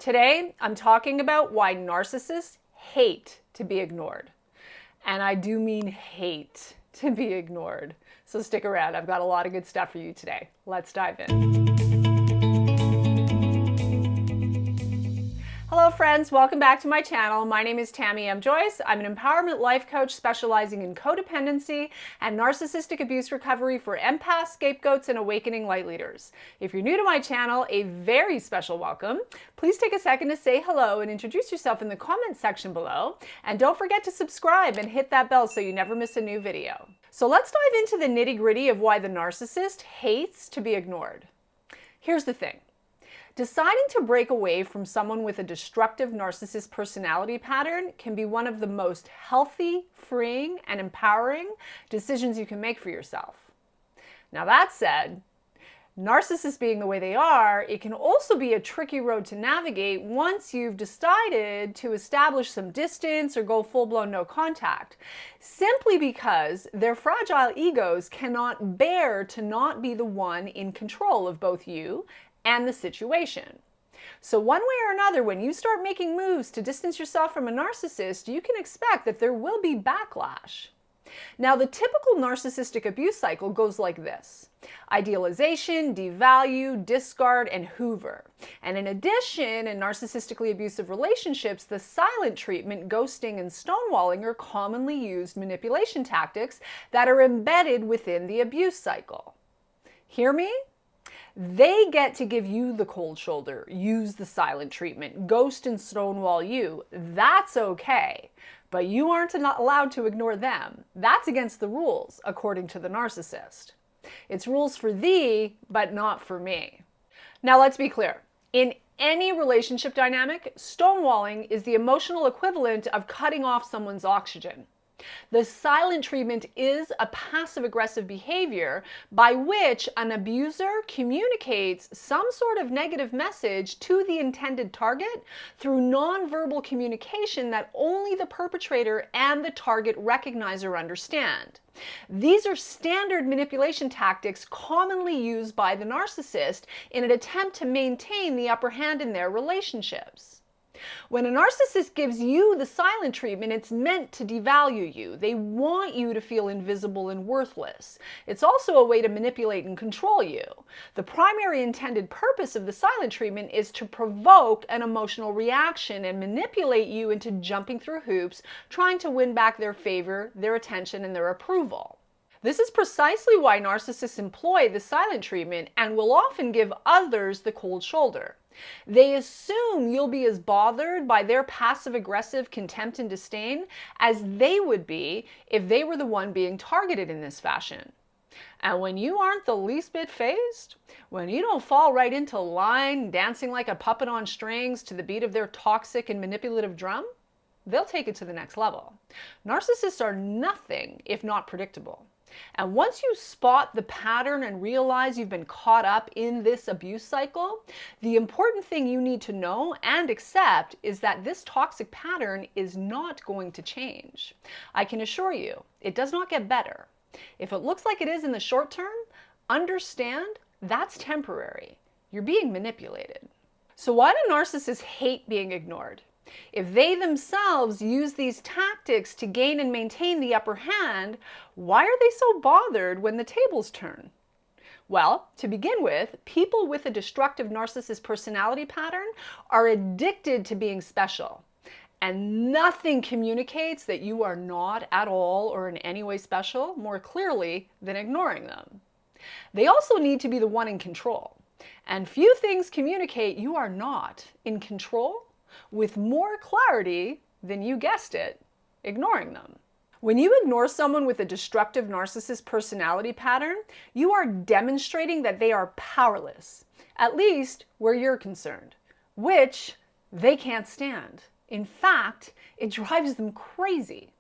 Today, I'm talking about why narcissists hate to be ignored. And I do mean hate to be ignored. So stick around. I've got a lot of good stuff for you today. Let's dive in. Hello friends, welcome back to my channel. My name is Tamie M. Joyce. I'm an empowerment life coach specializing in codependency and narcissistic abuse recovery for empaths, scapegoats, and awakening light leaders. If you're new to my channel, a very special welcome. Please take a second to say hello and introduce yourself in the comments section below. And don't forget to subscribe and hit that bell so you never miss a new video. So let's dive into the nitty-gritty of why the narcissist hates to be ignored. Here's the thing. Deciding to break away from someone with a destructive narcissist personality pattern can be one of the most healthy, freeing, and empowering decisions you can make for yourself. Now that said, narcissists being the way they are, it can also be a tricky road to navigate once you've decided to establish some distance or go full-blown no contact, simply because their fragile egos cannot bear to not be the one in control of both you and the situation. So one way or another, when you start making moves to distance yourself from a narcissist, you can expect that there will be backlash. Now, the typical narcissistic abuse cycle goes like this: idealization, devalue, discard, and hoover. And in addition, in narcissistically abusive relationships, the silent treatment, ghosting, and stonewalling are commonly used manipulation tactics that are embedded within the abuse cycle. Hear me? They get to give you the cold shoulder, use the silent treatment, ghost and stonewall you. That's okay, but you aren't allowed to ignore them. That's against the rules, according to the narcissist. It's rules for thee, but not for me. Now let's be clear. In any relationship dynamic, stonewalling is the emotional equivalent of cutting off someone's oxygen. The silent treatment is a passive-aggressive behavior by which an abuser communicates some sort of negative message to the intended target through nonverbal communication that only the perpetrator and the target recognize or understand. These are standard manipulation tactics commonly used by the narcissist in an attempt to maintain the upper hand in their relationships. When a narcissist gives you the silent treatment, it's meant to devalue you. They want you to feel invisible and worthless. It's also a way to manipulate and control you. The primary intended purpose of the silent treatment is to provoke an emotional reaction and manipulate you into jumping through hoops, trying to win back their favor, their attention, and their approval. This is precisely why narcissists employ the silent treatment and will often give others the cold shoulder. They assume you'll be as bothered by their passive-aggressive contempt and disdain as they would be if they were the one being targeted in this fashion. And when you aren't the least bit fazed, when you don't fall right into line, dancing like a puppet on strings to the beat of their toxic and manipulative drum, they'll take it to the next level. Narcissists are nothing if not predictable. And once you spot the pattern and realize you've been caught up in this abuse cycle, the important thing you need to know and accept is that this toxic pattern is not going to change. I can assure you, it does not get better. If it looks like it is in the short term, understand that's temporary. You're being manipulated. So why do narcissists hate being ignored? If they themselves use these tactics to gain and maintain the upper hand, why are they so bothered when the tables turn? Well, to begin with, people with a destructive narcissist personality pattern are addicted to being special. And nothing communicates that you are not at all or in any way special more clearly than ignoring them. They also need to be the one in control. And few things communicate you are not in control with more clarity than, you guessed it, ignoring them. When you ignore someone with a destructive narcissist personality pattern, you are demonstrating that they are powerless, at least where you're concerned, which they can't stand. In fact, it drives them crazy.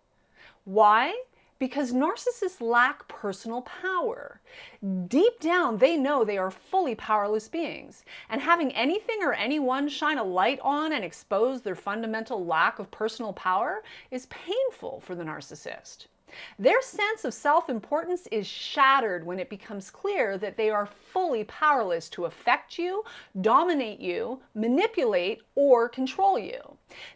Why? Because narcissists lack personal power. Deep down, they know they are fully powerless beings, and having anything or anyone shine a light on and expose their fundamental lack of personal power is painful for the narcissist. Their sense of self-importance is shattered when it becomes clear that they are fully powerless to affect you, dominate you, manipulate, or control you.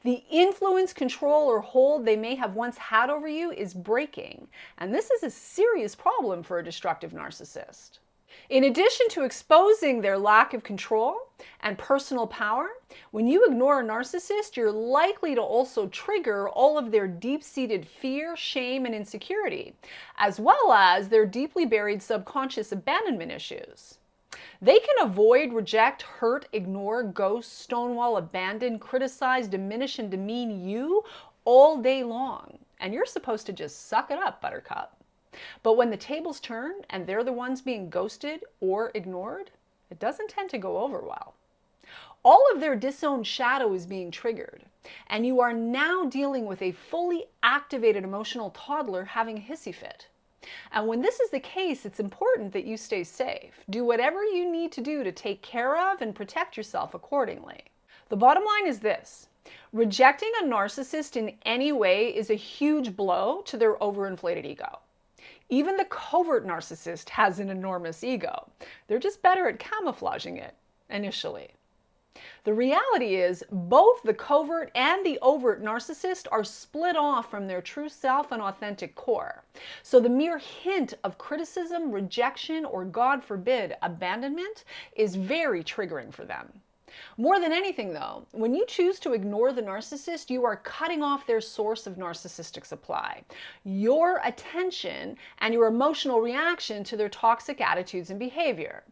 The influence, control, or hold they may have once had over you is breaking, and this is a serious problem for a destructive narcissist. In addition to exposing their lack of control and personal power, when you ignore a narcissist, you're likely to also trigger all of their deep-seated fear, shame, and insecurity, as well as their deeply buried subconscious abandonment issues. They can avoid, reject, hurt, ignore, ghost, stonewall, abandon, criticize, diminish, and demean you all day long, and you're supposed to just suck it up, buttercup. But when the tables turn and they're the ones being ghosted or ignored, it doesn't tend to go over well. All of their disowned shadow is being triggered, and you are now dealing with a fully activated emotional toddler having a hissy fit. And when this is the case, it's important that you stay safe. Do whatever you need to do to take care of and protect yourself accordingly. The bottom line is this: rejecting a narcissist in any way is a huge blow to their overinflated ego. Even the covert narcissist has an enormous ego. They're just better at camouflaging it, initially. The reality is, both the covert and the overt narcissist are split off from their true self and authentic core. So the mere hint of criticism, rejection, or God forbid, abandonment is very triggering for them. More than anything, though, when you choose to ignore the narcissist, you are cutting off their source of narcissistic supply, your attention and your emotional reaction to their toxic attitudes and behavior.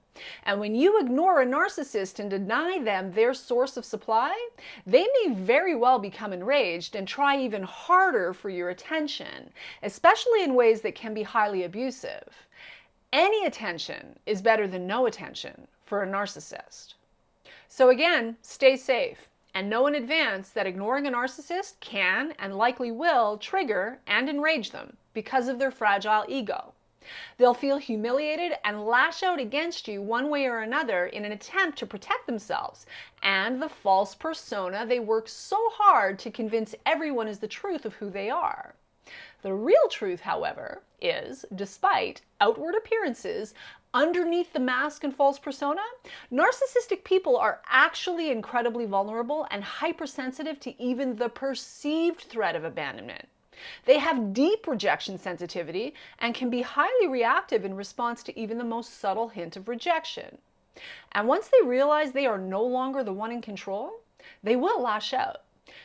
And when you ignore a narcissist and deny them their source of supply, they may very well become enraged and try even harder for your attention, especially in ways that can be highly abusive. Any attention is better than no attention for a narcissist. So again, stay safe and know in advance that ignoring a narcissist can and likely will trigger and enrage them because of their fragile ego. They'll feel humiliated and lash out against you one way or another in an attempt to protect themselves and the false persona they work so hard to convince everyone is the truth of who they are. The real truth, however, is, despite outward appearances, underneath the mask and false persona, narcissistic people are actually incredibly vulnerable and hypersensitive to even the perceived threat of abandonment. They have deep rejection sensitivity and can be highly reactive in response to even the most subtle hint of rejection. And once they realize they are no longer the one in control, they will lash out.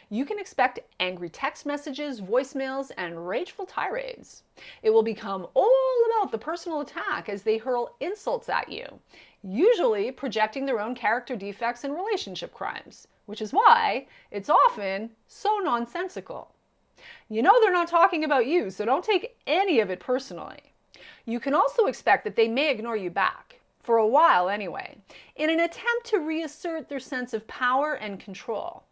You can expect angry text messages, voicemails, and rageful tirades. It will become all about the personal attack as they hurl insults at you, usually projecting their own character defects and relationship crimes, which is why it's often so nonsensical. You know they're not talking about you, so don't take any of it personally. You can also expect that they may ignore you back, for a while anyway, in an attempt to reassert their sense of power and control.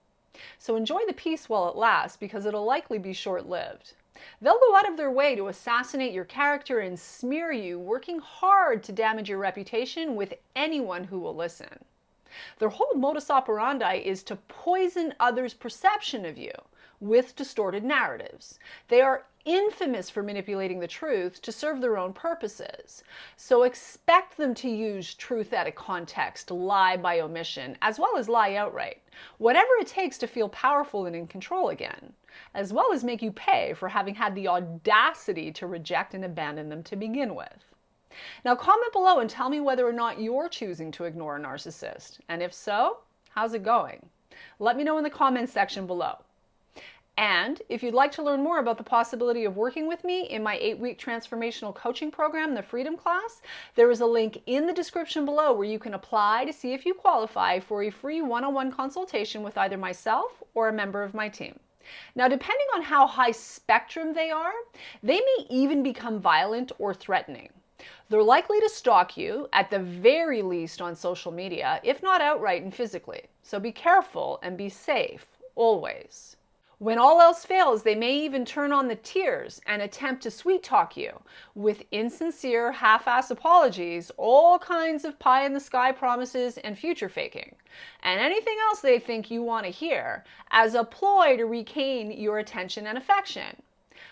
So enjoy the peace while it lasts, because it'll likely be short-lived. They'll go out of their way to assassinate your character and smear you, working hard to damage your reputation with anyone who will listen. Their whole modus operandi is to poison others' perception of you with distorted narratives. They are infamous for manipulating the truth to serve their own purposes. So expect them to use truth out of context, lie by omission, as well as lie outright. Whatever it takes to feel powerful and in control again, as well as make you pay for having had the audacity to reject and abandon them to begin with. Now comment below and tell me whether or not you're choosing to ignore a narcissist. And if so, how's it going? Let me know in the comments section below. And if you'd like to learn more about the possibility of working with me in my 8-week transformational coaching program, the Freedom Class, there is a link in the description below where you can apply to see if you qualify for a free one-on-one consultation with either myself or a member of my team. Now, depending on how high spectrum they are, they may even become violent or threatening. They're likely to stalk you, at the very least on social media, if not outright and physically. So be careful and be safe, always. When all else fails, they may even turn on the tears and attempt to sweet-talk you with insincere, half-ass apologies, all kinds of pie-in-the-sky promises, and future faking, and anything else they think you want to hear as a ploy to regain your attention and affection.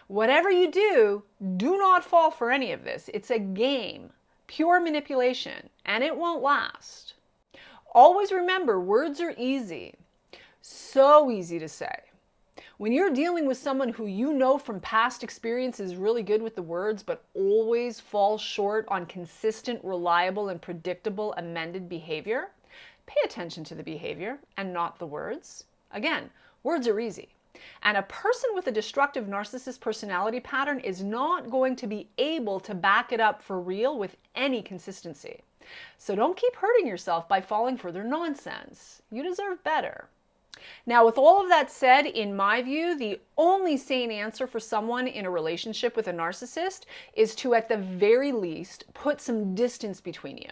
Whatever you do, do not fall for any of this. It's a game, pure manipulation, and it won't last. Always remember, words are easy. So easy to say. When you're dealing with someone who you know from past experience is really good with the words, but always falls short on consistent, reliable, and predictable amended behavior, pay attention to the behavior and not the words. Again, words are easy. And a person with a destructive narcissist personality pattern is not going to be able to back it up for real with any consistency. So don't keep hurting yourself by falling for their nonsense. You deserve better. Now, with all of that said, in my view, the only sane answer for someone in a relationship with a narcissist is to, at the very least, put some distance between you.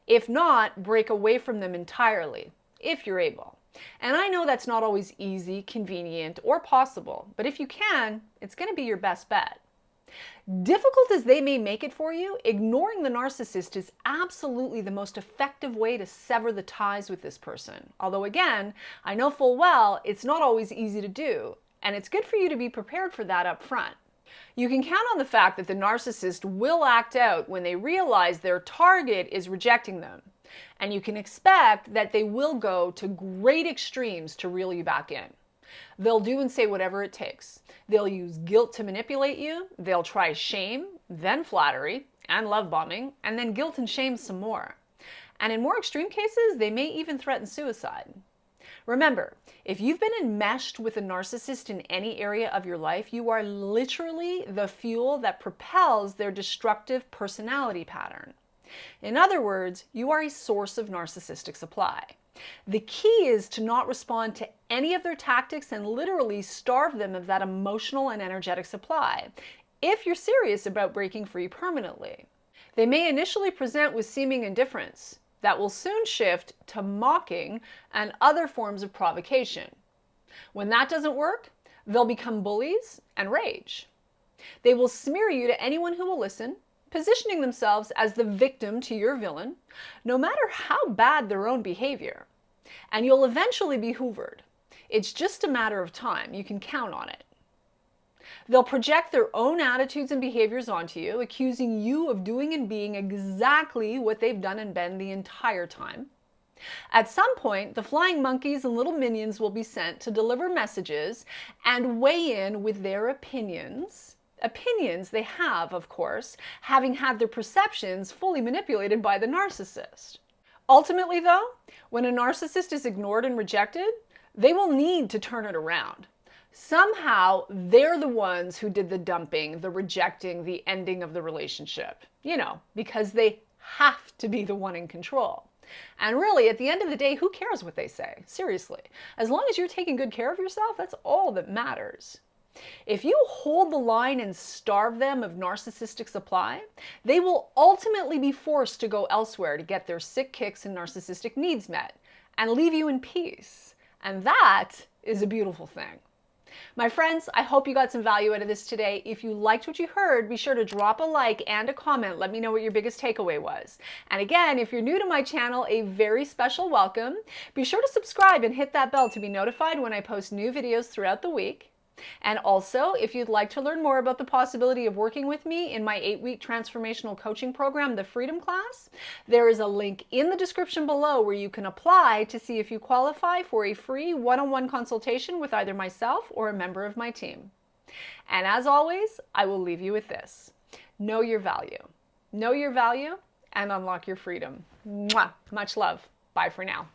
If not, break away from them entirely, if you're able. And I know that's not always easy, convenient, or possible, but if you can, it's going to be your best bet. Difficult as they may make it for you, ignoring the narcissist is absolutely the most effective way to sever the ties with this person. Although again, I know full well it's not always easy to do, and it's good for you to be prepared for that up front. You can count on the fact that the narcissist will act out when they realize their target is rejecting them, and you can expect that they will go to great extremes to reel you back in. They'll do and say whatever it takes. They'll use guilt to manipulate you. They'll try shame, then flattery, and love bombing, and then guilt and shame some more. And in more extreme cases, they may even threaten suicide. Remember, if you've been enmeshed with a narcissist in any area of your life, you are literally the fuel that propels their destructive personality pattern. In other words, you are a source of narcissistic supply. The key is to not respond to any of their tactics and literally starve them of that emotional and energetic supply, if you're serious about breaking free permanently. They may initially present with seeming indifference that will soon shift to mocking and other forms of provocation. When that doesn't work, they'll become bullies and rage. They will smear you to anyone who will listen, positioning themselves as the victim to your villain, no matter how bad their own behavior. And you'll eventually be hoovered. It's just a matter of time. You can count on it. They'll project their own attitudes and behaviors onto you, accusing you of doing and being exactly what they've done and been the entire time. At some point, the flying monkeys and little minions will be sent to deliver messages and weigh in with their opinions. Opinions they have, of course, having had their perceptions fully manipulated by the narcissist. Ultimately, though, when a narcissist is ignored and rejected, they will need to turn it around. Somehow, they're the ones who did the dumping, the rejecting, the ending of the relationship. Because they have to be the one in control. And really, at the end of the day, who cares what they say? Seriously. As long as you're taking good care of yourself, that's all that matters. If you hold the line and starve them of narcissistic supply, they will ultimately be forced to go elsewhere to get their sick kicks and narcissistic needs met and leave you in peace. And that is a beautiful thing. My friends, I hope you got some value out of this today. If you liked what you heard, be sure to drop a like and a comment. Let me know what your biggest takeaway was. And again, if you're new to my channel, a very special welcome. Be sure to subscribe and hit that bell to be notified when I post new videos throughout the week. And also, if you'd like to learn more about the possibility of working with me in my 8-week transformational coaching program, the Freedom Class, there is a link in the description below where you can apply to see if you qualify for a free one-on-one consultation with either myself or a member of my team. And as always, I will leave you with this. Know your value. Know your value and unlock your freedom. Mwah! Much love. Bye for now.